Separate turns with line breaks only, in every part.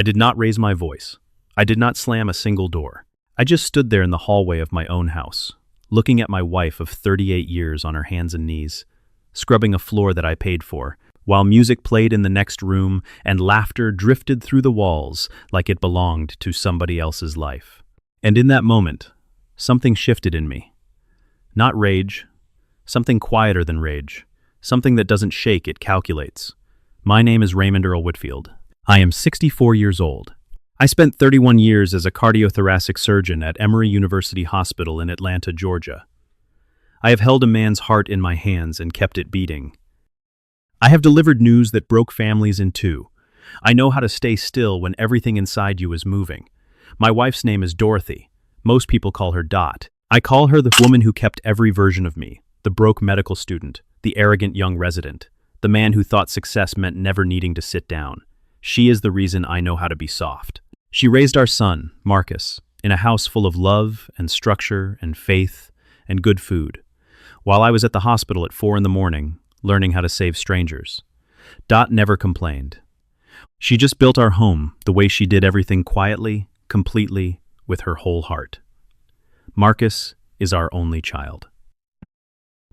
I did not raise my voice. I did not slam a single door. I just stood there in the hallway of my own house, looking at my wife of 38 years on her hands and knees, scrubbing a floor that I paid for, while music played in the next room and laughter drifted through the walls like it belonged to somebody else's life. And in that moment, something shifted in me. Not rage, something quieter than rage, something that doesn't shake, it calculates. My name is Raymond Earl Whitfield. I am 64 years old. I spent 31 years as a cardiothoracic surgeon at Emory University Hospital in Atlanta, Georgia. I have held a man's heart in my hands and kept it beating. I have delivered news that broke families in two. I know how to stay still when everything inside you is moving. My wife's name is Dorothy. Most people call her Dot. I call her the woman who kept every version of me, the broke medical student, the arrogant young resident, the man who thought success meant never needing to sit down. She is the reason I know how to be soft. She raised our son, Marcus, in a house full of love and structure and faith and good food, while I was at the hospital at 4 a.m, learning how to save strangers. Dot never complained. She just built our home the way she did everything quietly, completely, with her whole heart. Marcus is our only child.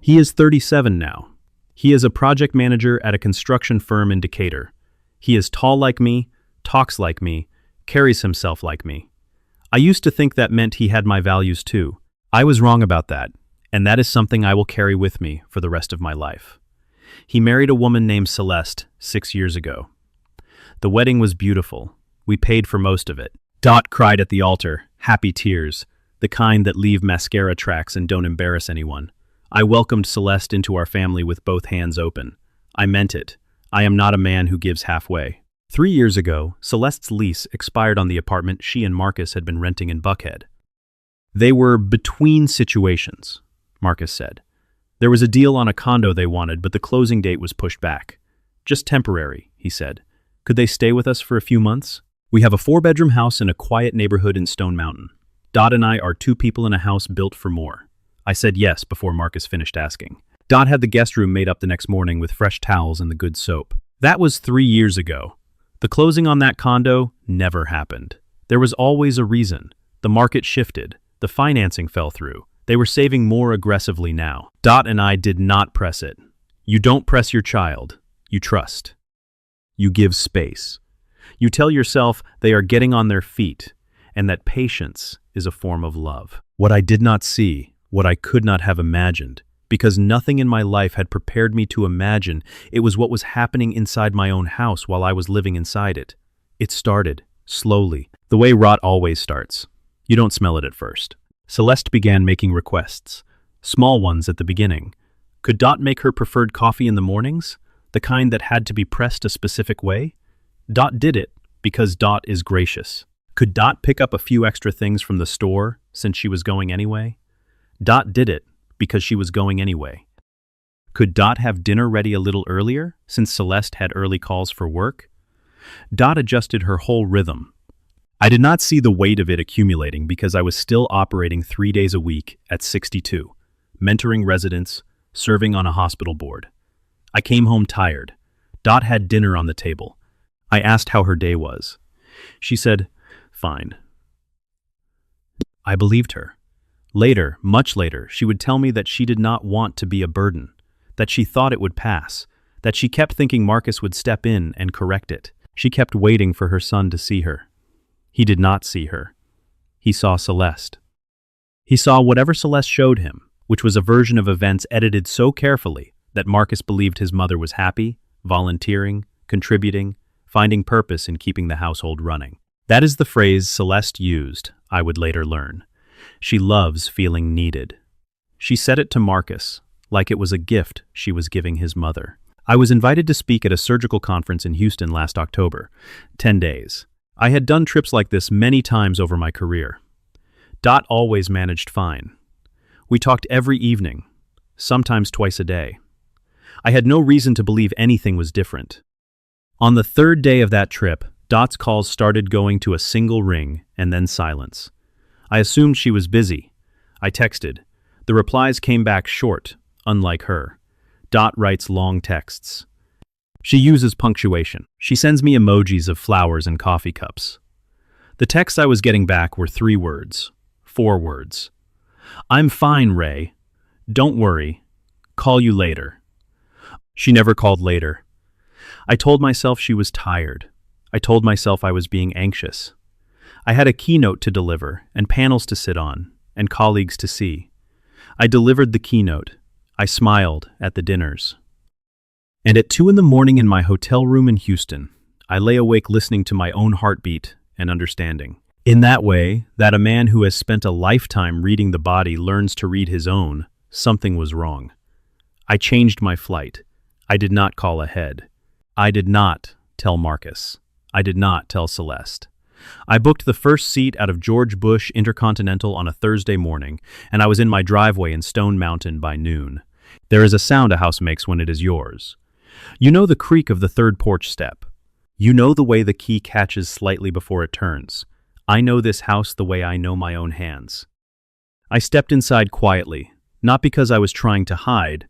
He is 37 now. He is a project manager at a construction firm in Decatur. He is tall like me, talks like me, carries himself like me. I used to think that meant he had my values too. I was wrong about that, and that is something I will carry with me for the rest of my life. He married a woman named Celeste 6 years ago. The wedding was beautiful. We paid for most of it. Dot cried at the altar, happy tears, the kind that leave mascara tracks and don't embarrass anyone. I welcomed Celeste into our family with both hands open. I meant it. I am not a man who gives halfway. 3 years ago, Celeste's lease expired on the apartment she and Marcus had been renting in Buckhead. They were between situations, Marcus said. There was a deal on a condo they wanted, but the closing date was pushed back. Just temporary, he said. Could they stay with us for a few months? We have a 4-bedroom house in a quiet neighborhood in Stone Mountain. Dot and I are 2 people in a house built for more. I said yes before Marcus finished asking. Dot had the guest room made up the next morning with fresh towels and the good soap. That was 3 years ago. The closing on that condo never happened. There was always a reason. The market shifted. The financing fell through. They were saving more aggressively now. Dot and I did not press it. You don't press your child. You trust. You give space. You tell yourself they are getting on their feet, and that patience is a form of love. What I did not see, what I could not have imagined, because nothing in my life had prepared me to imagine, it was what was happening inside my own house while I was living inside it. It started, slowly, the way rot always starts. You don't smell it at first. Celeste began making requests, small ones at the beginning. Could Dot make her preferred coffee in the mornings, the kind that had to be pressed a specific way? Dot did it, because Dot is gracious. Could Dot pick up a few extra things from the store, since she was going anyway? Dot did it, because she was going anyway. Could Dot have dinner ready a little earlier, since Celeste had early calls for work? Dot adjusted her whole rhythm. I did not see the weight of it accumulating because I was still operating 3 days a week at 62, mentoring residents, serving on a hospital board. I came home tired. Dot had dinner on the table. I asked how her day was. She said, "Fine." I believed her. Later, much later, she would tell me that she did not want to be a burden, that she thought it would pass, that she kept thinking Marcus would step in and correct it. She kept waiting for her son to see her. He did not see her. He saw Celeste. He saw whatever Celeste showed him, which was a version of events edited so carefully that Marcus believed his mother was happy, volunteering, contributing, finding purpose in keeping the household running. That is the phrase Celeste used, I would later learn. She loves feeling needed. She said it to Marcus, like it was a gift she was giving his mother. I was invited to speak at a surgical conference in Houston last October, 10 days. I had done trips like this many times over my career. Dot always managed fine. We talked every evening, sometimes twice a day. I had no reason to believe anything was different. On the 3rd day of that trip, Dot's calls started going to a single ring and then silence. I assumed she was busy. I texted. The replies came back short, unlike her. Dot writes long texts. She uses punctuation. She sends me emojis of flowers and coffee cups. The texts I was getting back were 3 words. 4 words. I'm fine, Ray. Don't worry. Call you later. She never called later. I told myself she was tired. I told myself I was being anxious. I had a keynote to deliver, and panels to sit on, and colleagues to see. I delivered the keynote. I smiled at the dinners. And at 2 a.m. in my hotel room in Houston, I lay awake listening to my own heartbeat and understanding. In that way, that a man who has spent a lifetime reading the body learns to read his own, something was wrong. I changed my flight. I did not call ahead. I did not tell Marcus. I did not tell Celeste. I booked the first seat out of George Bush Intercontinental on a Thursday morning, and I was in my driveway in Stone Mountain by noon. There is a sound a house makes when it is yours. You know the creak of the third porch step. You know the way the key catches slightly before it turns. I know this house the way I know my own hands. I stepped inside quietly, not because I was trying to hide,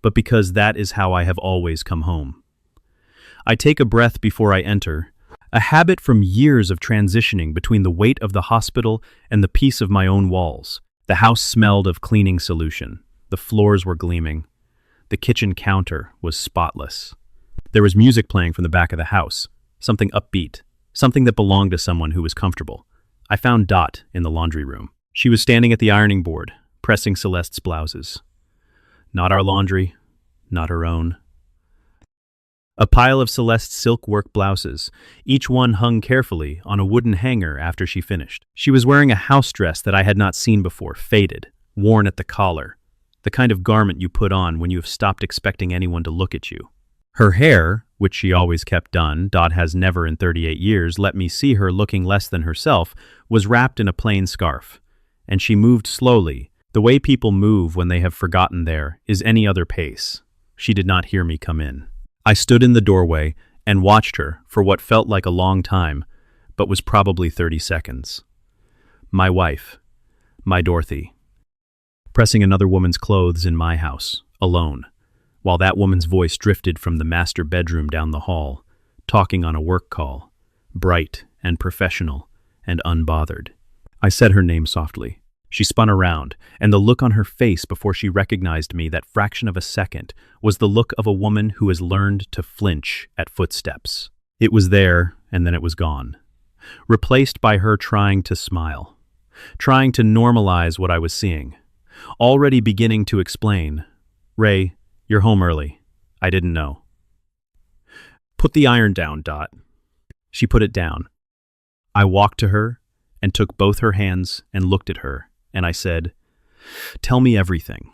but because that is how I have always come home. I take a breath before I enter, a habit from years of transitioning between the weight of the hospital and the peace of my own walls. The house smelled of cleaning solution. The floors were gleaming. The kitchen counter was spotless. There was music playing from the back of the house, something upbeat, something that belonged to someone who was comfortable. I found Dot in the laundry room. She was standing at the ironing board, pressing Celeste's blouses. Not our laundry, not her own. A pile of Celeste's silk work blouses, each one hung carefully on a wooden hanger after she finished. She was wearing a house dress that I had not seen before, faded, worn at the collar, the kind of garment you put on when you have stopped expecting anyone to look at you. Her hair, which she always kept done, Dot has never in 38 years let me see her looking less than herself, was wrapped in a plain scarf, and she moved slowly. The way people move when they have forgotten there is any other pace. She did not hear me come in. I stood in the doorway and watched her for what felt like a long time, but was probably 30 seconds. My wife, my Dorothy, pressing another woman's clothes in my house, alone, while that woman's voice drifted from the master bedroom down the hall, talking on a work call, bright and professional and unbothered. I said her name softly. She spun around, and the look on her face before she recognized me, that fraction of a second, was the look of a woman who has learned to flinch at footsteps. It was there, and then it was gone, replaced by her trying to smile, trying to normalize what I was seeing, already beginning to explain. Ray, you're home early. I didn't know. Put the iron down, Dot. She put it down. I walked to her and took both her hands and looked at her. And I said, tell me everything.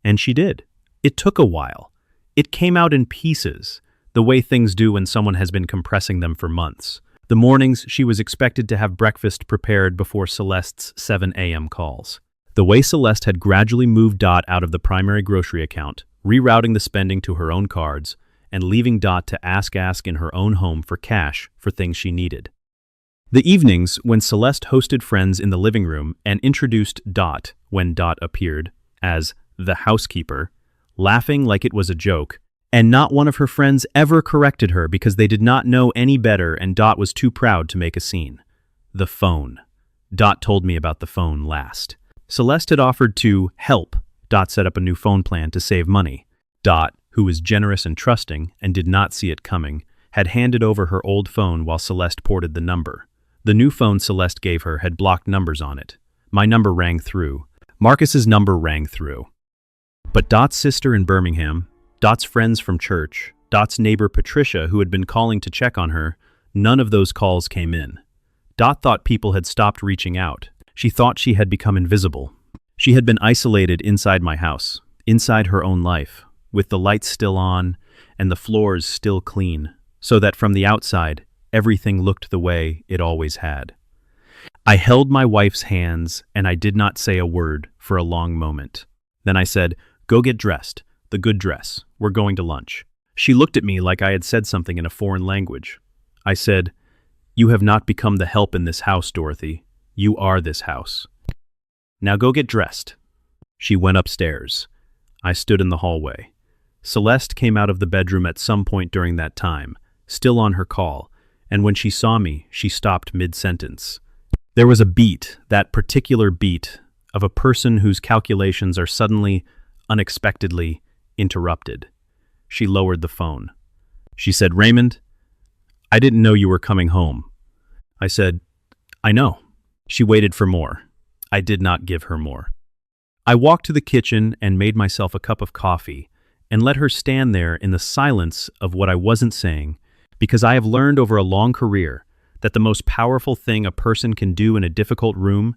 And she did. It took a while. It came out in pieces, the way things do when someone has been compressing them for months. The mornings she was expected to have breakfast prepared before Celeste's 7 a.m. calls. The way Celeste had gradually moved Dot out of the primary grocery account, rerouting the spending to her own cards, and leaving Dot to ask in her own home for cash for things she needed. The evenings when Celeste hosted friends in the living room and introduced Dot when Dot appeared as the housekeeper, laughing like it was a joke, and not one of her friends ever corrected her because they did not know any better and Dot was too proud to make a scene. The phone. Dot told me about the phone last. Celeste had offered to help Dot set up a new phone plan to save money. Dot, who was generous and trusting and did not see it coming, had handed over her old phone while Celeste ported the number. The new phone Celeste gave her had blocked numbers on it. My number rang through. Marcus's number rang through. But Dot's sister in Birmingham, Dot's friends from church, Dot's neighbor Patricia, who had been calling to check on her, none of those calls came in. Dot thought people had stopped reaching out. She thought she had become invisible. She had been isolated inside my house, inside her own life, with the lights still on and the floors still clean, so that from the outside, everything looked the way it always had. I held my wife's hands and I did not say a word for a long moment. Then I said, go get dressed, the good dress, we're going to lunch. She looked at me like I had said something in a foreign language. I said, you have not become the help in this house, Dorothy. You are this house. Now go get dressed. She went upstairs. I stood in the hallway. Celeste came out of the bedroom at some point during that time, still on her call, and when she saw me, she stopped mid-sentence. There was a beat, that particular beat, of a person whose calculations are suddenly, unexpectedly, interrupted. She lowered the phone. She said, "Raymond, I didn't know you were coming home." I said, "I know." She waited for more. I did not give her more. I walked to the kitchen and made myself a cup of coffee and let her stand there in the silence of what I wasn't saying, because I have learned over a long career that the most powerful thing a person can do in a difficult room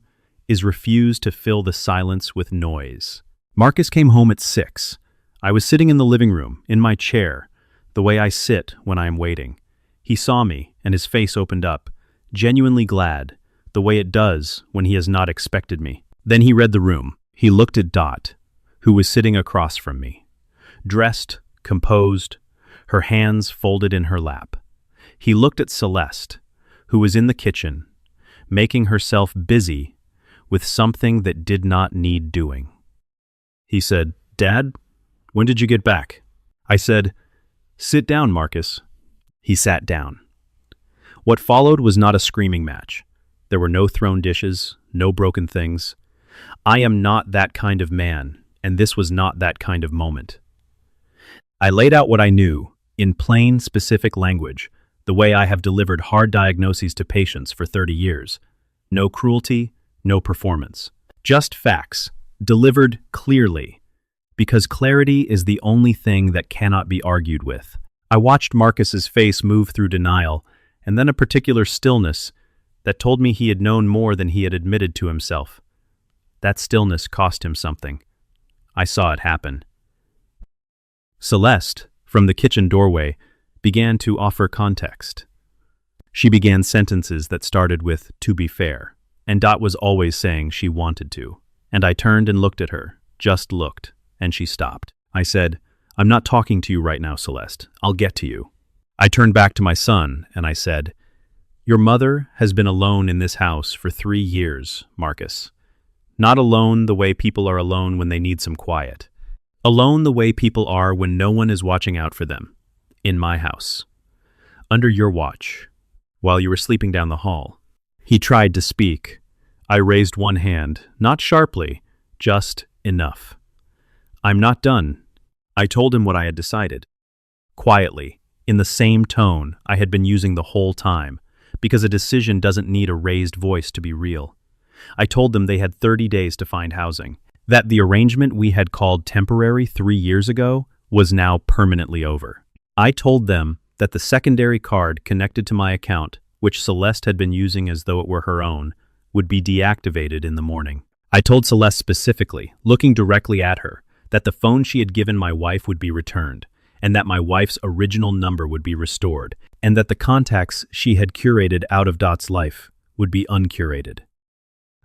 is refuse to fill the silence with noise. Marcus came home at 6. I was sitting in the living room, in my chair, the way I sit when I am waiting. He saw me, and his face opened up, genuinely glad, the way it does when he has not expected me. Then he read the room. He looked at Dot, who was sitting across from me, dressed, composed, her hands folded in her lap. He looked at Celeste, who was in the kitchen, making herself busy with something that did not need doing. He said, "Dad, when did you get back?" I said, "Sit down, Marcus." He sat down. What followed was not a screaming match. There were no thrown dishes, no broken things. I am not that kind of man, and this was not that kind of moment. I laid out what I knew, in plain, specific language, the way I have delivered hard diagnoses to patients for 30 years. No cruelty, no performance. Just facts, delivered clearly, because clarity is the only thing that cannot be argued with. I watched Marcus's face move through denial, and then a particular stillness that told me he had known more than he had admitted to himself. That stillness cost him something. I saw it happen. Celeste, from the kitchen doorway, began to offer context. She began sentences that started with, "to be fair," and Dot was always saying she wanted to. And I turned and looked at her, just looked, and she stopped. I said, "I'm not talking to you right now, Celeste. I'll get to you." I turned back to my son, and I said, "Your mother has been alone in this house for 3 years, Marcus. Not alone the way people are alone when they need some quiet. Alone the way people are when no one is watching out for them. In my house. Under your watch. While you were sleeping down the hall." He tried to speak. I raised one hand, not sharply, just enough. "I'm not done." I told him what I had decided. Quietly, in the same tone I had been using the whole time, because a decision doesn't need a raised voice to be real. I told them they had 30 days to find housing, that the arrangement we had called temporary 3 years ago was now permanently over. I told them that the secondary card connected to my account, which Celeste had been using as though it were her own, would be deactivated in the morning. I told Celeste specifically, looking directly at her, that the phone she had given my wife would be returned, and that my wife's original number would be restored, and that the contacts she had curated out of Dot's life would be uncurated.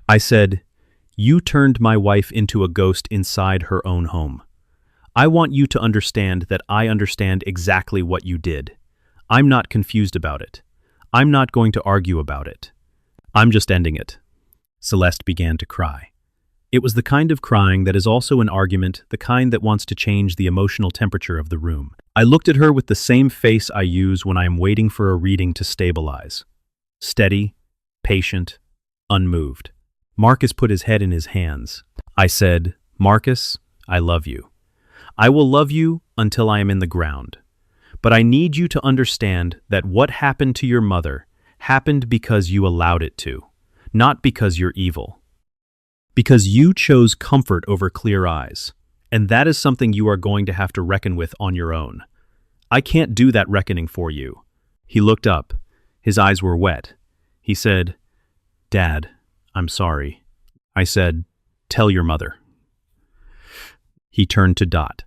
I said, "You turned my wife into a ghost inside her own home. I want you to understand that I understand exactly what you did. I'm not confused about it. I'm not going to argue about it. I'm just ending it." Celeste began to cry. It was the kind of crying that is also an argument, the kind that wants to change the emotional temperature of the room. I looked at her with the same face I use when I am waiting for a reading to stabilize. Steady, patient, unmoved. Marcus put his head in his hands. I said, "Marcus, I love you. I will love you until I am in the ground. But I need you to understand that what happened to your mother happened because you allowed it to, not because you're evil. Because you chose comfort over clear eyes, and that is something you are going to have to reckon with on your own. I can't do that reckoning for you." He looked up. His eyes were wet. He said, "Dad, I'm sorry." I said, "Tell your mother." He turned to Dot.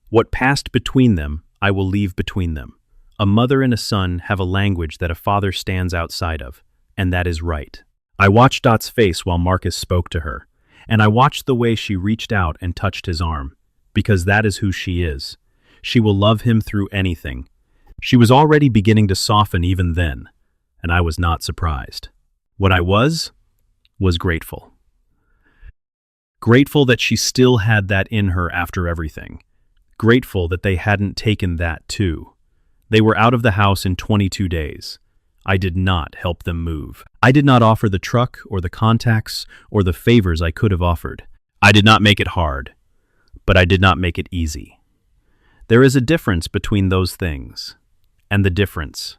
What passed between them, I will leave between them. A mother and a son have a language that a father stands outside of, and that is right. I watched Dot's face while Marcus spoke to her, and I watched the way she reached out and touched his arm, because that is who she is. She will love him through anything. She was already beginning to soften even then, and I was not surprised. What I was grateful. Grateful that she still had that in her after everything. grateful that they hadn't taken that too. They were out of the house in 22 days. I did not help them move. I did not offer the truck or the contacts or the favors I could have offered. I did not make it hard, but I did not make it easy. There is a difference between those things, and the difference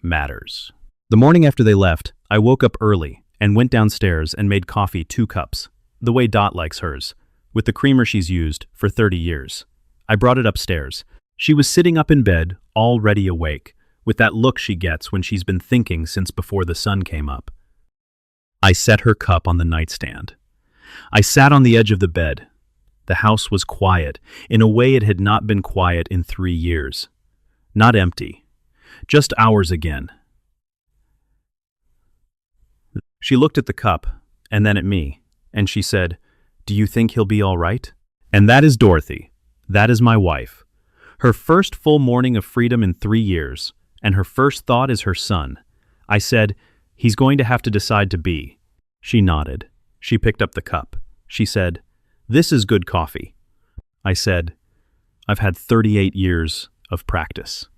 matters. The morning after they left, I woke up early and went downstairs and made coffee 2 cups, the way Dot likes hers, with the creamer she's used for 30 years. I brought it upstairs. She was sitting up in bed, already awake, with that look she gets when she's been thinking since before the sun came up. I set her cup on the nightstand. I sat on the edge of the bed. The house was quiet, in a way it had not been quiet in 3 years. Not empty, just ours again. She looked at the cup, and then at me, and she said, "Do you think he'll be all right?" And that is Dorothy. That is my wife. Her first full morning of freedom in 3 years, and her first thought is her son. I said, "He's going to have to decide to be." She nodded. She picked up the cup. She said, "This is good coffee." I said, "I've had 38 years of practice."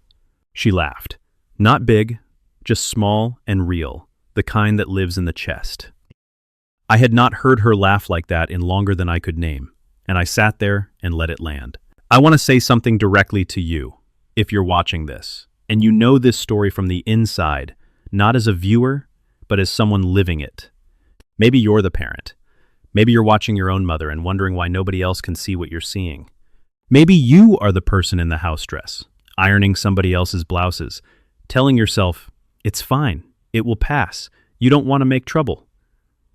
She laughed. Not big, just small and real, the kind that lives in the chest. I had not heard her laugh like that in longer than I could name, and I sat there and let it land. I want to say something directly to you, if you're watching this, and you know this story from the inside, not as a viewer, but as someone living it. Maybe you're the parent. Maybe you're watching your own mother and wondering why nobody else can see what you're seeing. Maybe you are the person in the house dress, ironing somebody else's blouses, telling yourself, "It's fine, it will pass, you don't want to make trouble."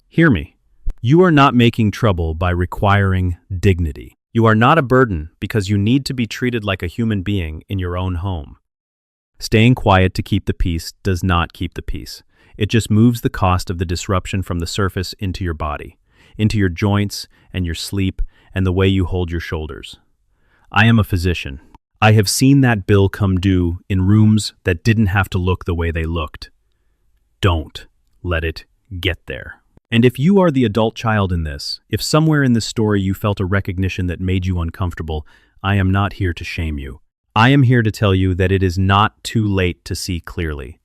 Hear me. You are not making trouble by requiring dignity. You are not a burden because you need to be treated like a human being in your own home. Staying quiet to keep the peace does not keep the peace. It just moves the cost of the disruption from the surface into your body, into your joints and your sleep and the way you hold your shoulders. I am a physician. I have seen that bill come due in rooms that didn't have to look the way they looked. Don't let it get there. And if you are the adult child in this, if somewhere in this story you felt a recognition that made you uncomfortable, I am not here to shame you. I am here to tell you that it is not too late to see clearly.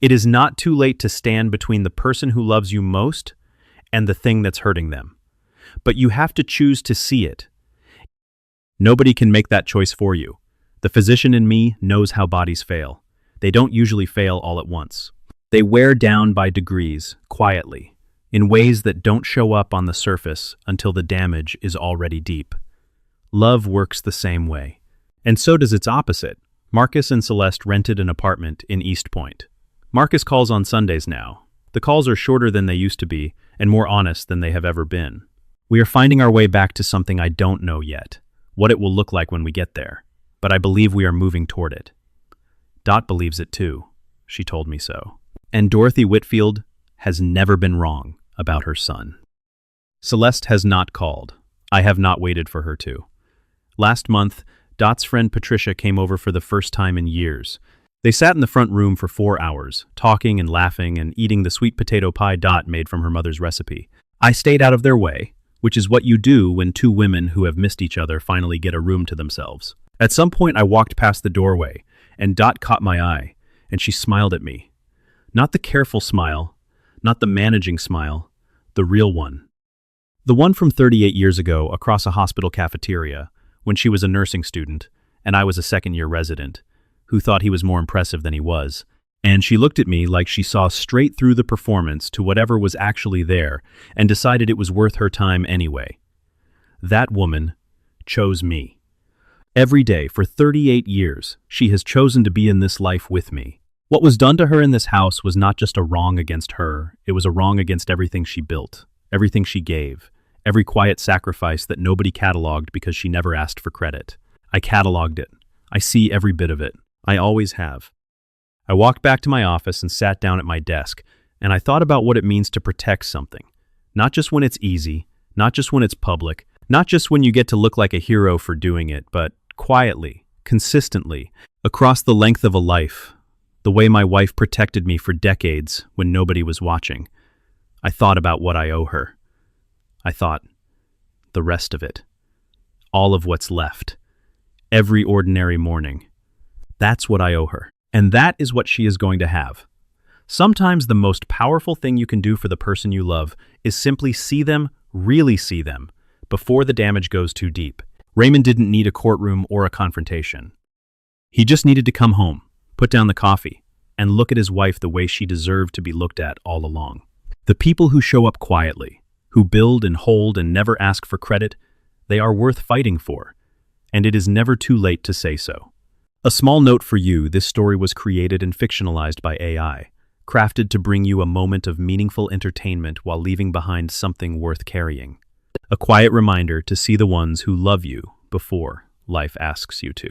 It is not too late to stand between the person who loves you most and the thing that's hurting them. But you have to choose to see it. Nobody can make that choice for you. The physician in me knows how bodies fail. They don't usually fail all at once. They wear down by degrees, quietly, in ways that don't show up on the surface until the damage is already deep. Love works the same way. And so does its opposite. Marcus and Celeste rented an apartment in East Point. Marcus calls on Sundays now. The calls are shorter than they used to be and more honest than they have ever been. We are finding our way back to something I don't know yet, what it will look like when we get there, but I believe we are moving toward it. Dot believes it too. She told me so. And Dorothy Whitfield has never been wrong about her son. Celeste has not called. I have not waited for her to. Last month, Dot's friend Patricia came over for the first time in years. They sat in the front room for 4 hours, talking and laughing and eating the sweet potato pie Dot made from her mother's recipe. I stayed out of their way, which is what you do when 2 women who have missed each other finally get a room to themselves. At some point I walked past the doorway, and Dot caught my eye, and she smiled at me. Not the careful smile, not the managing smile, the real one. The one from 38 years ago across a hospital cafeteria, when she was a nursing student, and I was a second-year resident, who thought he was more impressive than he was. And she looked at me like she saw straight through the performance to whatever was actually there and decided it was worth her time anyway. That woman chose me. Every day for 38 years, she has chosen to be in this life with me. What was done to her in this house was not just a wrong against her, it was a wrong against everything she built, everything she gave, every quiet sacrifice that nobody cataloged because she never asked for credit. I cataloged it. I see every bit of it. I always have. I walked back to my office and sat down at my desk, and I thought about what it means to protect something. Not just when it's easy, not just when it's public, not just when you get to look like a hero for doing it, but quietly, consistently, across the length of a life, the way my wife protected me for decades when nobody was watching. I thought about what I owe her. I thought, the rest of it, all of what's left, every ordinary morning. That's what I owe her. And that is what she is going to have. Sometimes the most powerful thing you can do for the person you love is simply see them, really see them, before the damage goes too deep. Raymond didn't need a courtroom or a confrontation. He just needed to come home, put down the coffee, and look at his wife the way she deserved to be looked at all along. The people who show up quietly, who build and hold and never ask for credit, they are worth fighting for, and it is never too late to say so. A small note for you, this story was created and fictionalized by AI, crafted to bring you a moment of meaningful entertainment while leaving behind something worth carrying. A quiet reminder to see the ones who love you before life asks you to.